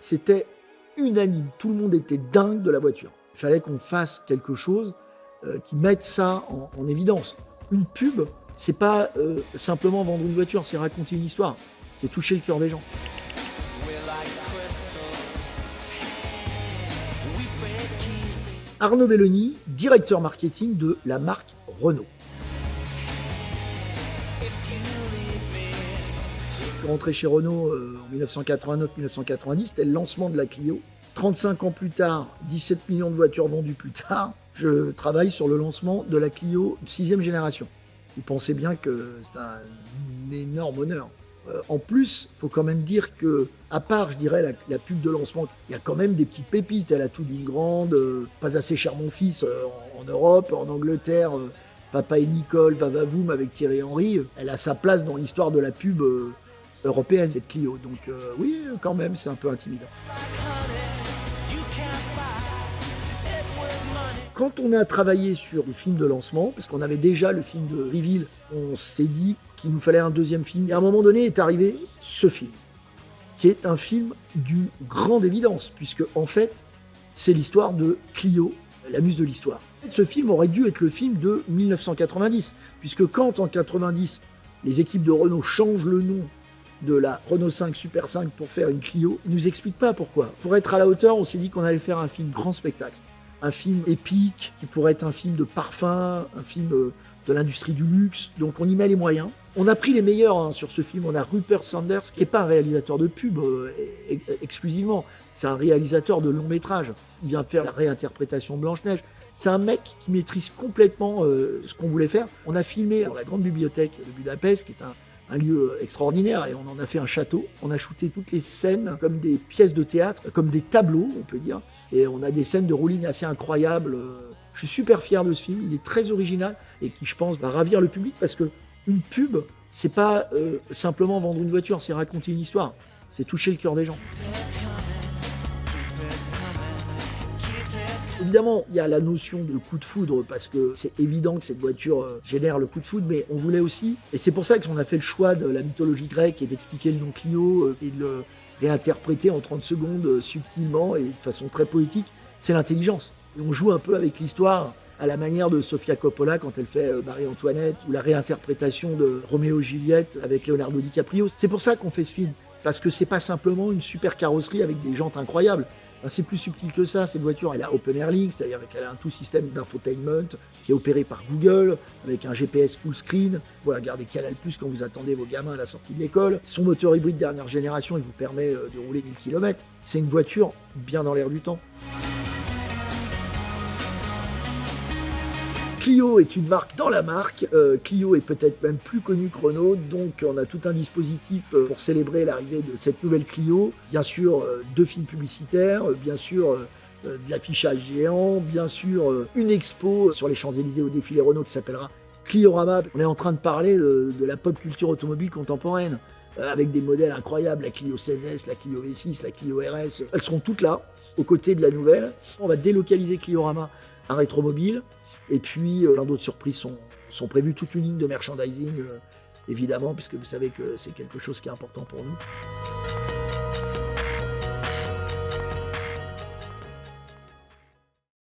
c'était unanime. Tout le monde était dingue de la voiture. Il fallait qu'on fasse quelque chose qui mette ça en évidence. Une pub, c'est pas simplement vendre une voiture, c'est raconter une histoire. C'est toucher le cœur des gens. Arnaud Belloni, directeur marketing de la marque Renault. Je suis rentré chez Renault en 1989-1990, c'était le lancement de la Clio. 35 ans plus tard, 17 millions de voitures vendues plus tard, je travaille sur le lancement de la Clio 6e génération. Vous pensez bien que c'est un énorme honneur. En plus, il faut quand même dire que, à part, je dirais, la pub de lancement, il y a quand même des petites pépites. Elle a tout d'une grande, Pas assez cher mon fils en Europe, en Angleterre, Papa et Nicole, Vavavoum avec Thierry Henry. Elle a sa place dans l'histoire de la pub européenne, cette Clio. Donc oui, quand même, c'est un peu intimidant. Quand on a travaillé sur des films de lancement, parce qu'on avait déjà le film de Reveal, on s'est dit qu'il nous fallait un deuxième film. Et à un moment donné est arrivé ce film, qui est un film d'une grande évidence, puisque en fait, c'est l'histoire de Clio, la muse de l'histoire. Ce film aurait dû être le film de 1990, puisque quand en 90, les équipes de Renault changent le nom de la Renault 5 Super 5 pour faire une Clio, ils ne nous expliquent pas pourquoi. Pour être à la hauteur, on s'est dit qu'on allait faire un film grand spectacle. Un film épique, qui pourrait être un film de parfum, un film de l'industrie du luxe. Donc on y met les moyens. On a pris les meilleurs sur ce film. On a Rupert Sanders, qui n'est pas un réalisateur de pub exclusivement. C'est un réalisateur de long métrage. Il vient faire la réinterprétation de Blanche-Neige. C'est un mec qui maîtrise complètement ce qu'on voulait faire. On a filmé dans la grande bibliothèque de Budapest, qui est un lieu extraordinaire, et on en a fait un château. On a shooté toutes les scènes comme des pièces de théâtre, comme des tableaux, on peut dire. Et on a des scènes de rolling assez incroyables. Je suis super fier de ce film, il est très original et qui, je pense, va ravir le public parce que une pub, c'est pas simplement vendre une voiture, c'est raconter une histoire, c'est toucher le cœur des gens. Évidemment, il y a la notion de coup de foudre parce que c'est évident que cette voiture génère le coup de foudre, mais on voulait aussi, et c'est pour ça qu'on a fait le choix de la mythologie grecque et d'expliquer le nom Clio et de le réinterpréter en 30 secondes subtilement et de façon très poétique, c'est l'intelligence. Et on joue un peu avec l'histoire à la manière de Sofia Coppola quand elle fait Marie-Antoinette ou la réinterprétation de Roméo et Juliette avec Leonardo DiCaprio. C'est pour ça qu'on fait ce film, parce que c'est pas simplement une super carrosserie avec des jantes incroyables. C'est plus subtil que ça, cette voiture, elle a Open Air Link, c'est-à-dire qu'elle a un tout système d'infotainment qui est opéré par Google, avec un GPS full screen. Vous pouvez regarder Canal+ quand vous attendez vos gamins à la sortie de l'école. Son moteur hybride dernière génération, il vous permet de rouler 1000 km. C'est une voiture bien dans l'air du temps. Clio est une marque dans la marque. Clio est peut-être même plus connue que Renault, donc on a tout un dispositif pour célébrer l'arrivée de cette nouvelle Clio. Bien sûr, 2 films publicitaires, bien sûr de l'affichage géant, bien sûr une expo sur les Champs-Élysées au défilé Renault qui s'appellera Cliorama. On est en train de parler de la pop culture automobile contemporaine, avec des modèles incroyables, la Clio 16S, la Clio V6, la Clio RS. Elles seront toutes là, aux côtés de la nouvelle. On va délocaliser Cliorama à Rétromobile. Et puis, plein d'autres surprises sont prévues, toute une ligne de merchandising, évidemment, puisque vous savez que c'est quelque chose qui est important pour nous.